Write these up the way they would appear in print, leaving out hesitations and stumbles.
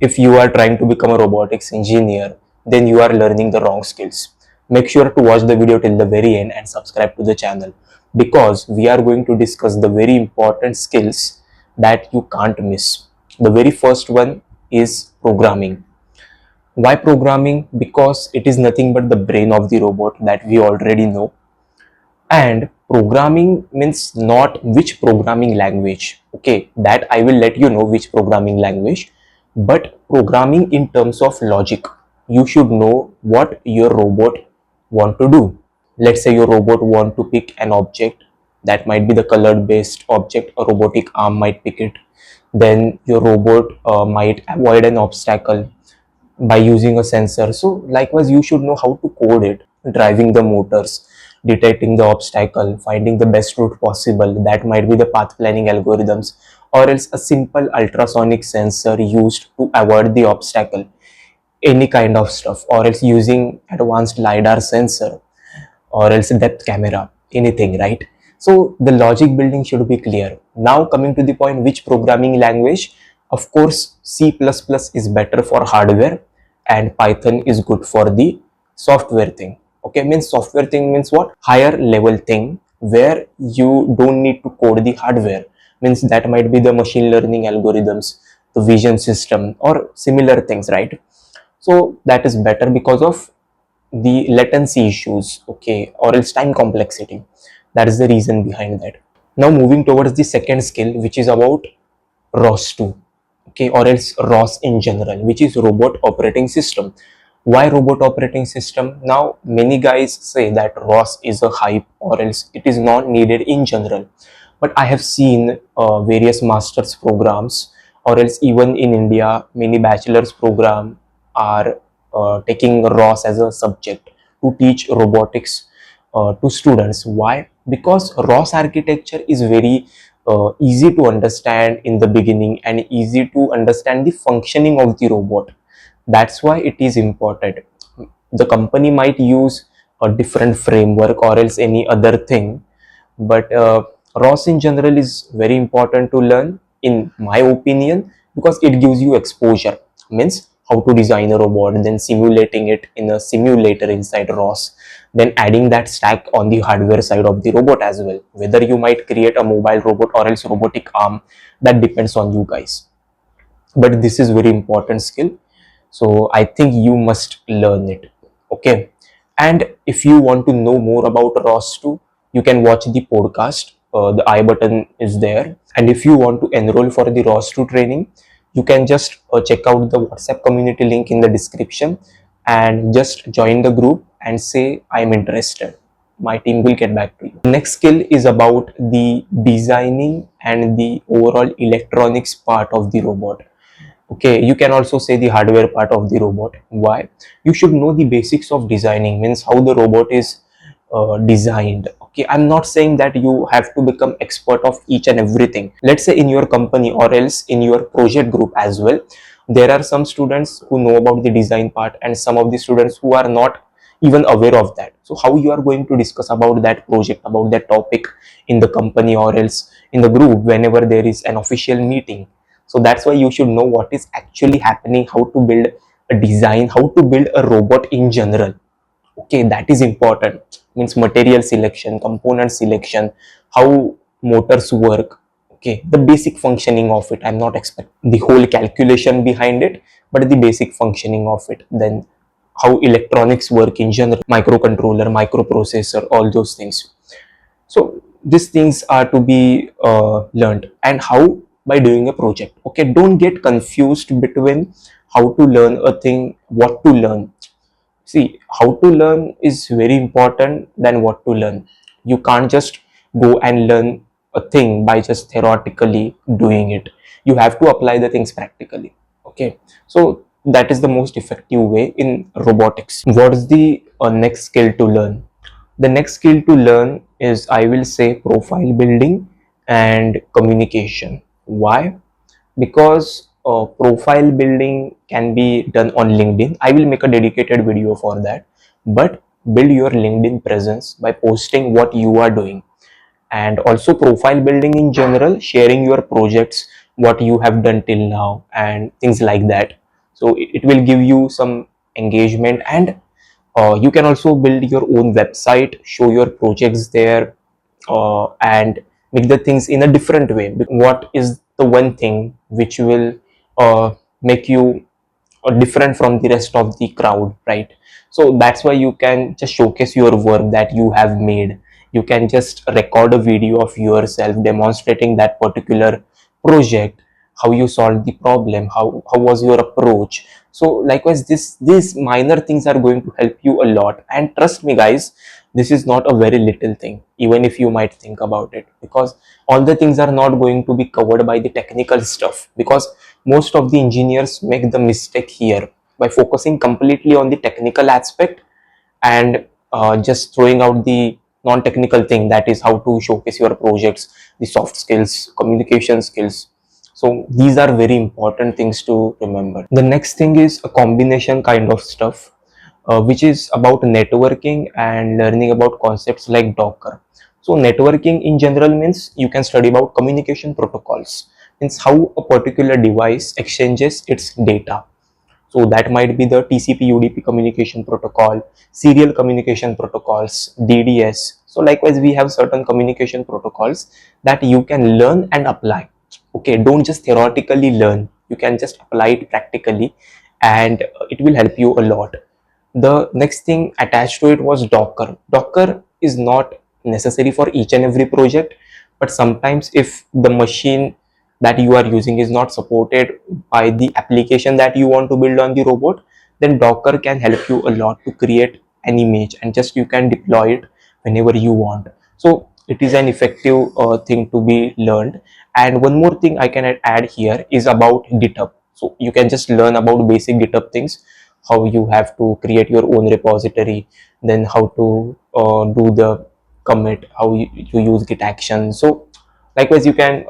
if you are trying to become a robotics engineer, then you are learning the wrong skills. Make sure to watch the video till the very end and subscribe to the channel, because we are going to discuss the very important skills that you can't miss. The very first one is programming. Why programming? Because it is nothing but the brain of the robot that we already know. And programming means not which programming language, okay, that I will let you know which programming language, but programming in terms of logic. You should know what your robot want to do. Let's say your robot want to pick an object, that might be the colored based object, a robotic arm might pick it. Then your robot might avoid an obstacle by using a sensor. So likewise, you should know how to code it, driving the motors, detecting the obstacle, finding the best route possible. That might be the path planning algorithms, or else a simple ultrasonic sensor used to avoid the obstacle, any kind of stuff, or else using advanced lidar sensor, or else depth camera, anything, right? So the logic building should be clear. Now coming to the point, which programming language? Of course, C++ is better for hardware and Python is good for the software thing. Okay, means software thing means what? Higher level thing where you don't need to code the hardware. Means that might be the machine learning algorithms, the vision system, or similar things, right? So that is better because of the latency issues, okay, or else time complexity. That is the reason behind that. Now moving towards the second skill, which is about ROS2, okay, or else ROS in general, which is robot operating system. Why robot operating system? Now many guys say that ROS is a hype, or else it is not needed in general, but I have seen various masters programs, or else even in India many bachelor's program are taking ROS as a subject to teach robotics to students. Why? Because ROS architecture is very easy to understand in the beginning and easy to understand the functioning of the robot. That's why it is important. The company might use a different framework or else any other thing, but ROS in general is very important to learn, in my opinion, because it gives you exposure. Means how to design a robot, then simulating it in a simulator inside ROS, then adding that stack on the hardware side of the robot as well. Whether you might create a mobile robot or else robotic arm, that depends on you guys. But this is very important skill, so I think you must learn it. Okay, and if you want to know more about ROS2, you can watch the podcast. The I button is there, and if you want to enroll for the ROS2 training, you can just check out the WhatsApp community link in the description and just join the group and say I'm interested. My team will get back to you. Next skill is about the designing and the overall electronics part of the robot. Okay, you can also say the hardware part of the robot. Why? You should know the basics of designing, means how the robot is designed. Okay, I'm not saying that you have to become expert of each and everything. Let's say in your company or else in your project group as well, there are some students who know about the design part and some of the students who are not even aware of that. So how you are going to discuss about that project, about that topic in the company or else in the group whenever there is an official meeting? So that's why you should know what is actually happening, how to build a design, how to build a robot in general. Okay, that is important. Means material selection, component selection, how motors work. Okay, the basic functioning of it. I'm not expecting the whole calculation behind it, but the basic functioning of it. Then how electronics work in general, microcontroller, microprocessor, all those things. So these things are to be learned. And how? By doing a project. Okay, don't get confused between how to learn a thing, what to learn. See, how to learn is very important than what to learn. You can't just go and learn a thing by just theoretically doing it. You have to apply the things practically. Okay, so that is the most effective way in robotics. What is the next skill to learn? The next skill to learn is, I will say, profile building and communication. Why? Because profile building can be done on LinkedIn. I will make a dedicated video for that. But build your LinkedIn presence by posting what you are doing, and also profile building in general, sharing your projects, what you have done till now and things like that. So it will give you some engagement, and you can also build your own website, show your projects there, and make the things in a different way. What is the one thing which will make you different from the rest of the crowd, right? So that's why you can just showcase your work that you have made. You can just record a video of yourself demonstrating that particular project, how you solved the problem, how was your approach. So likewise, these minor things are going to help you a lot. And trust me guys, this is not a very little thing, even if you might think about it, because all the things are not going to be covered by the technical stuff, because most of the engineers make the mistake here by focusing completely on the technical aspect, and just throwing out the non-technical thing, that is how to showcase your projects, the soft skills, communication skills. So these are very important things to remember. The next thing is a combination kind of stuff, which is about networking and learning about concepts like Docker. So networking in general means you can study about communication protocols, means how a particular device exchanges its data. So that might be the TCP UDP communication protocol, serial communication protocols, DDS. So likewise, we have certain communication protocols that you can learn and apply. Okay, don't just theoretically learn, you can just apply it practically, and it will help you a lot. The next thing attached to it was Docker. Docker is not necessary for each and every project, but sometimes if the machine that you are using is not supported by the application that you want to build on the robot, then Docker can help you a lot to create an image, and just you can deploy it whenever you want. So it is an effective thing to be learned. And one more thing I can add here is about GitHub. So you can just learn about basic GitHub things, how you have to create your own repository, then how to do the commit, how you use git action. So likewise, you can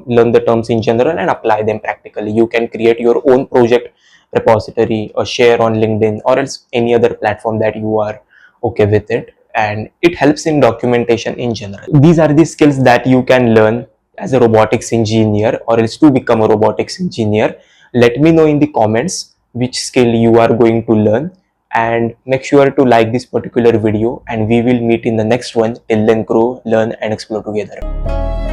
learn the terms in general and apply them practically. You can create your own project repository or share on LinkedIn or else any other platform that you are okay with it, and it helps in documentation in general. These are the skills that you can learn as a robotics engineer or else to become a robotics engineer. Let me know in the comments which skill you are going to learn, and make sure to like this particular video, and we will meet in the next one. Till then, grow, learn and explore together.